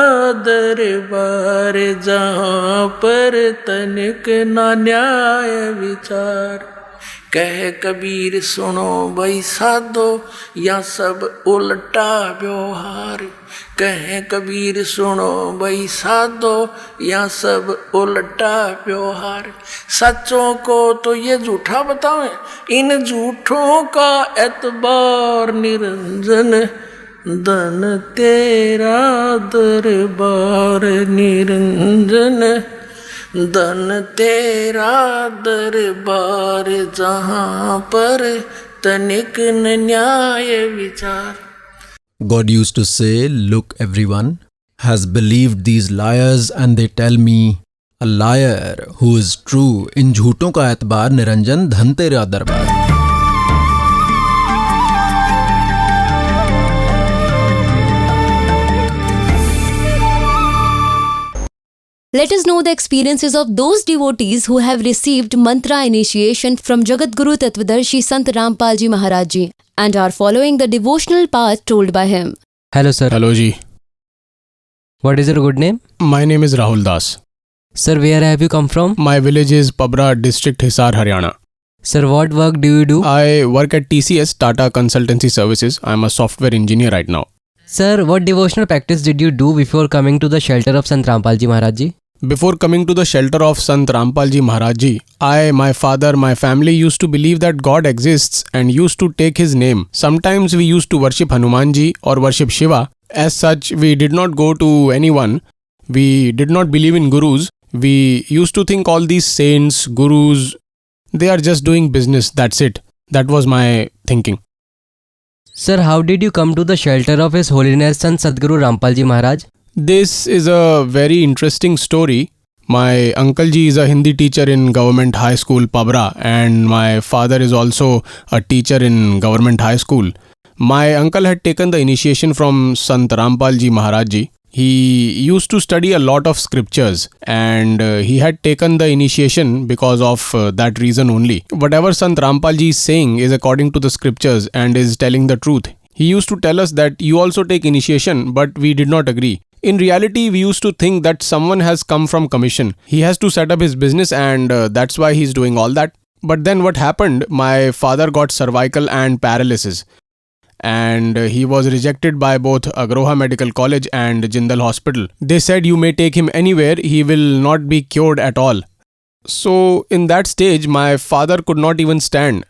दरबार जहाँ पर तनिक ना न्याय विचार कह कबीर सुनो भाई साधो या सब उल्टा व्यवहार कह कबीर सुनो भाई साधो या सब उल्टा व्यवहार सच्चों को तो ये झूठा बतावें इन झूठों का एतबार निरंजन धन तेरा दरबार निरंजन धन तेरा दरबार जहाँ पर तनिक न न्याय विचार. God used to say, look, everyone has believed these liars and they tell me, a liar who is true, in झूठों का एतबार निरंजन धन तेरा दरबार. Let us know the experiences of those devotees who have received mantra initiation from Jagadguru Tattvadarshi Sant Rampal Ji Maharaj Ji and are following the devotional path told by him. Hello sir. Hello ji. What is your good name? My name is Rahul Das. Sir, where have you come from? My village is Pabra, district Hisar, Haryana. Sir, what work do you do? I work at TCS, Tata Consultancy Services. I'm a software engineer right now. Sir, what devotional practice did you do before coming to the shelter of Sant Rampal Ji Maharaj Ji? Before coming to the shelter of Sant Rampal Ji Maharaj Ji, I, my father, my family used to believe that God exists and used to take his name. Sometimes we used to worship Hanuman Ji or worship Shiva. As such, we did not go to anyone. We did not believe in gurus. We used to think all these saints, gurus, they are just doing business. That's it. That was my thinking. Sir, how did you come to the shelter of His Holiness Sant Sadguru Rampal Ji Maharaj? This is a very interesting story. My uncle ji is a Hindi teacher in Government High School, Pabra, and my father is also a teacher in Government High School. My uncle had taken the initiation from Sant Rampal Ji Maharaj Ji. He used to study a lot of scriptures and he had taken the initiation because of that reason only. Whatever Sant Rampal Ji is saying is according to the scriptures and is telling the truth. He used to tell us that you also take initiation, but we did not agree. In reality, we used to think that someone has come from commission. He has to set up his business and that's why he's doing all that. But then what happened? My father got cervical and paralysis. And he was rejected by both Agroha Medical College and Jindal Hospital. They said you may take him anywhere, he will not be cured at all. So in that stage, my father could not even stand.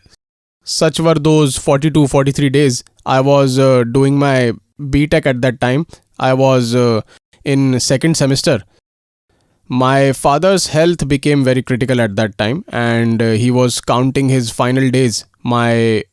Such were those 42-43 days. I was doing my BTech at that time. I was in second semester. My father's health became very critical at that time and he was counting his final days. My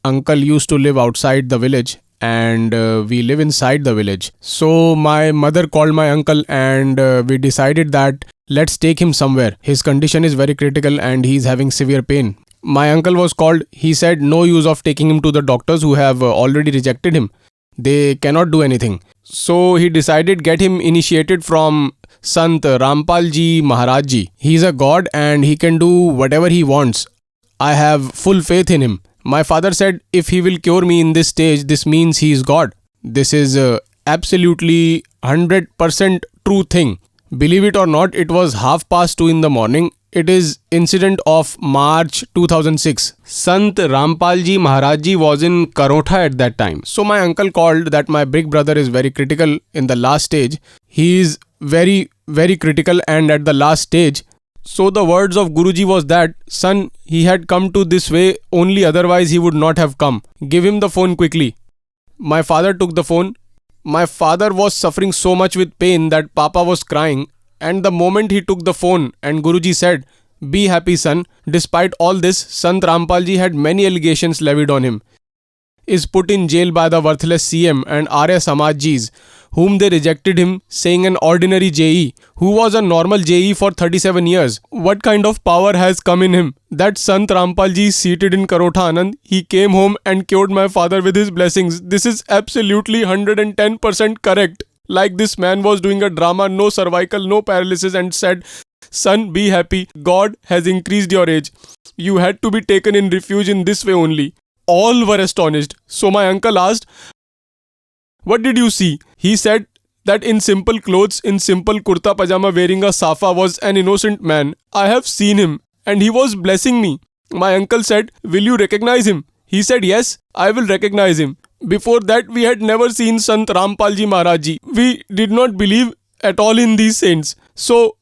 uncle used to live outside the village and we live inside the village. So my mother called my uncle and we decided that let's take him somewhere. His condition is very critical and he's having severe pain. My uncle was called. He said no use of taking him to the doctors who have already rejected him. They cannot do anything. So he decided get him initiated from Sant Rampal Ji Maharaj Ji. He is a god and he can do whatever he wants. I have full faith in him. My father said if he will cure me in this stage, this means he is God. This is absolutely 100% true thing. Believe it or not, it was 2:30 in the morning. It is incident of March 2006. Sant Rampal Ji Maharaj Ji was in Karotha at that time. So my uncle called that my big brother is very critical in the last stage. He is very, very critical and at the last stage. So the words of Guruji was that, son, he had come to this way only otherwise he would not have come. Give him the phone quickly. My father took the phone. My father was suffering so much with pain that Papa was crying. And the moment he took the phone and Guruji said, be happy son, despite all this, Sant Rampal Ji had many allegations levied on him. Is put in jail by the worthless CM and Arya Samaj Jis, whom they rejected him, saying an ordinary JE, who was a normal JE for 37 years. What kind of power has come in him? That Sant Rampal Ji is seated in Karotha Anand. He came home and cured my father with his blessings. This is absolutely 110% correct. Like this man was doing a drama, no cervical, no paralysis and said, son, be happy. God has increased your age. You had to be taken in refuge in this way only. All were astonished. So my uncle asked, what did you see? He said that in simple clothes, in simple kurta pajama wearing a safa was an innocent man. I have seen him and he was blessing me. My uncle said, will you recognize him? He said, yes, I will recognize him. Before that, we had never seen Sant Rampal Ji Maharaj Ji. We did not believe at all in these saints. So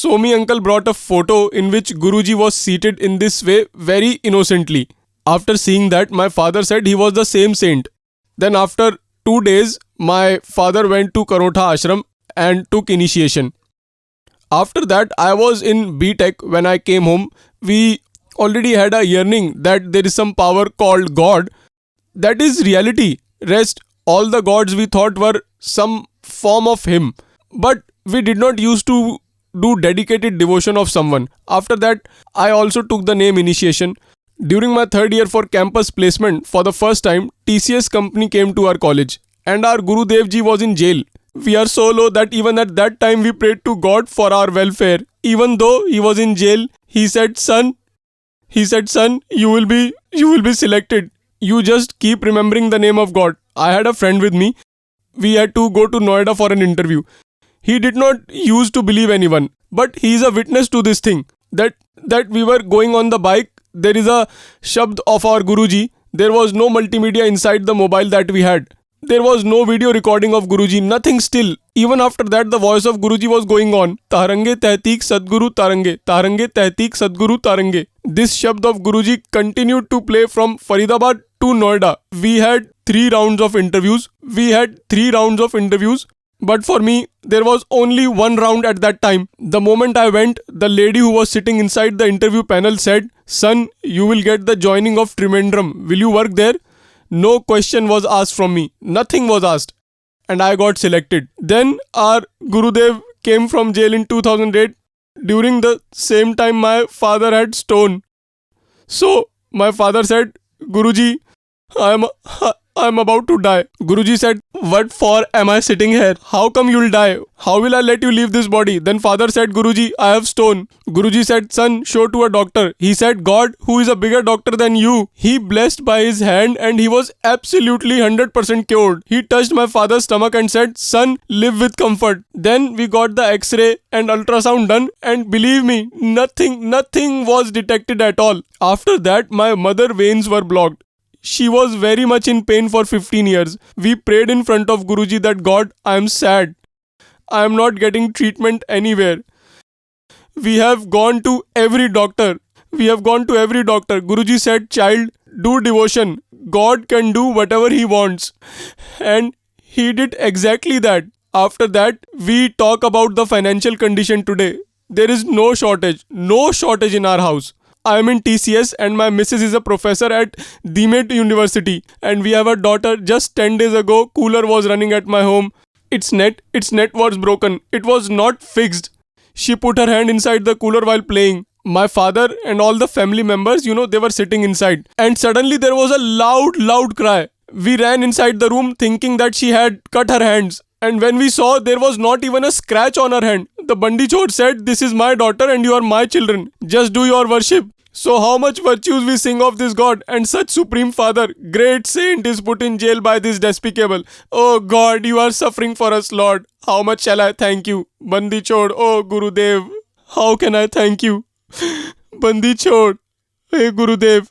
my uncle brought a photo in which Guruji was seated in this way very innocently. After seeing that, my father said he was the same saint. Then after 2 days, my father went to Karotha Ashram and took initiation. After that, I was in BTech when I came home. We already had a yearning that there is some power called God. That is reality. Rest, all the gods we thought were some form of him. But we did not used to do dedicated devotion of someone. After that, I also took the name initiation. During my 3rd year for campus placement, for the first time, TCS company came to our college. And our Guru Dev Ji was in jail. We are so low that even at that time we prayed to God for our welfare. Even though he was in jail, he said, son, you will be selected. You just keep remembering the name of God. I had a friend with me. We had to go to Noida for an interview. He did not used to believe anyone. But he is a witness to this thing. That we were going on the bike there is a Shabd of our Guruji. There was no multimedia inside the mobile that we had. There was no video recording of Guruji, nothing still. Even after that, the voice of Guruji was going on. Tarange Tehtik Sadguru Tarange, Tarange Tehtik Sadguru Tarange. This Shabd of Guruji continued to play from Faridabad to Noida. We had 3 rounds of interviews. But for me, there was only 1 round at that time. The moment I went, the lady who was sitting inside the interview panel said, "Son, you will get the joining of Trivandrum. Will you work there?" No question was asked from me. Nothing was asked. And I got selected. Then our Gurudev came from jail in 2008. During the same time, my father had stone. So my father said, "Guruji, I am about to die." Guruji said, "What for am I sitting here? How come you'll die? How will I let you leave this body?" Then father said, "Guruji, I have stone." Guruji said, "Son, show to a doctor." He said, "God, who is a bigger doctor than you?" He blessed by his hand and he was absolutely 100% cured. He touched my father's stomach and said, "Son, live with comfort." Then we got the x-ray and ultrasound done, and believe me, nothing was detected at all. After that, my mother veins were blocked. She was very much in pain for 15 years. We prayed in front of Guruji that, "God, I am sad. I am not getting treatment anywhere. We have gone to every doctor. Guruji said, "Child, do devotion. God can do whatever he wants." And he did exactly that. After that, we talk about the financial condition today. There is no shortage in our house. I am in TCS and my missus is a professor at Dimet University, and we have a daughter. Just 10 days ago, cooler was running at my home. Its net was broken. It was not fixed. She put her hand inside the cooler while playing. My father and all the family members, they were sitting inside. And suddenly there was a loud cry. We ran inside the room thinking that she had cut her hands. And when we saw, there was not even a scratch on her hand. The Bandi Chor said, "This is my daughter and you are my children. Just do your worship." So how much virtues we sing of this God, and such supreme father, great saint, is put in jail by this despicable. Oh God, you are suffering for us, Lord. How much shall I thank you? Bandi Chor, oh Gurudev, how can I thank you? Bandi Chor, hey Gurudev.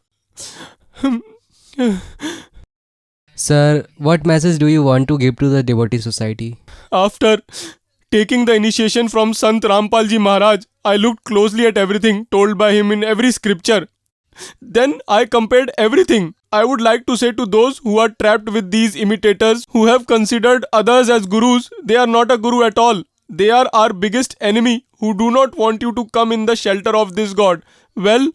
Sir, what message do you want to give to the devotee society? After taking the initiation from Sant Rampal Ji Maharaj, I looked closely at everything told by him in every scripture. Then I compared everything. I would like to say to those who are trapped with these imitators, who have considered others as gurus, they are not a guru at all. They are our biggest enemy, who do not want you to come in the shelter of this God. Well,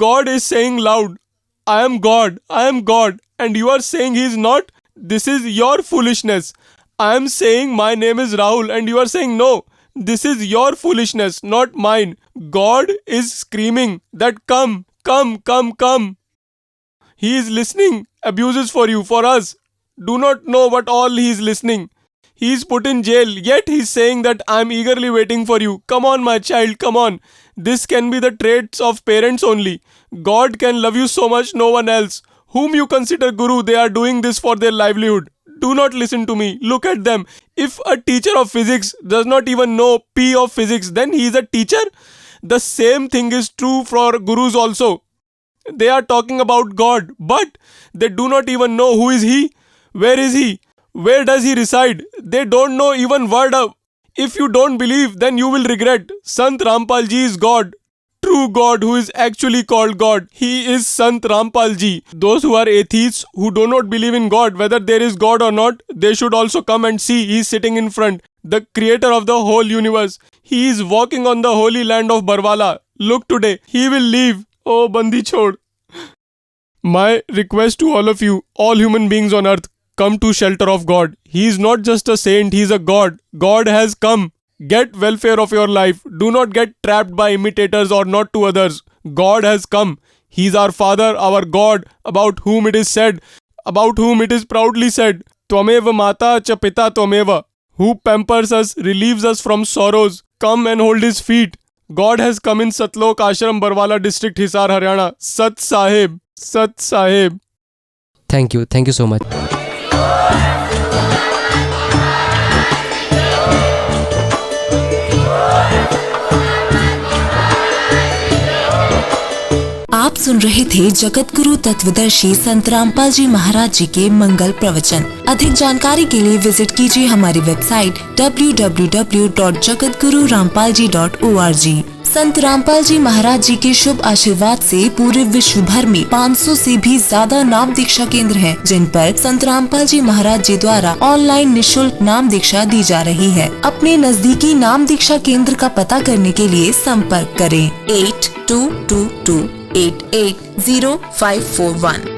God is saying loud, "I am God, and you are saying he is not? This is your foolishness. I am saying my name is Rahul and you are saying no. This is your foolishness, not mine." God is screaming that come. He is listening, abuses for you, for us. Do not know what all he is listening. He is put in jail, yet he is saying that I am eagerly waiting for you. Come on, my child, come on. This can be the traits of parents only. God can love you so much, no one else. Whom you consider guru, they are doing this for their livelihood. Do not listen to me. Look at them. If a teacher of physics does not even know P of physics, then he is a teacher. The same thing is true for gurus also. They are talking about God, but they do not even know who is he. Where is he? Where does he reside? They don't know even word of. If you don't believe, then you will regret. Sant Rampal Ji is God. True God, who is actually called God. He is Sant Rampal Ji. Those who are atheists, who do not believe in God, whether there is God or not, they should also come and see. He is sitting in front, the creator of the whole universe. He is walking on the holy land of Barwala. Look today, he will leave. Oh Bandi Chor. My request to all of you, all human beings on earth, come to shelter of God. He is not just a saint, he is a God. God has come. Get welfare of your life. Do not get trapped by imitators or not to others. God has come. He is our Father, our God, about whom it is said, about whom it is proudly said, "Tvameva mata cha pita tvameva," who pampers us, relieves us from sorrows. Come and hold his feet. God has come in Satlok Ashram, Barwala district, Hisar, Haryana. Sat Sahib. Sat Sahib. Thank you so much. आप सुन रहे थे जगत गुरु तत्वदर्शी संत रामपाल जी महाराज जी के मंगल प्रवचन। अधिक जानकारी के लिए विजिट कीजिए हमारी वेबसाइट www.jagatgururampalji.org। संत रामपाल जी महाराज जी के शुभ आशीर्वाद से पूरे विश्व भर में 500 से भी ज्यादा नाम दीक्षा केंद्र हैं, जिन पर संत रामपाल जी महाराज जी द्वारा ऑनलाइन निशुल्क नाम दीक्षा दी जा रही है। अपने नजदीकी नाम दीक्षा केंद्र का पता करने के लिए संपर्क करें 8222880541।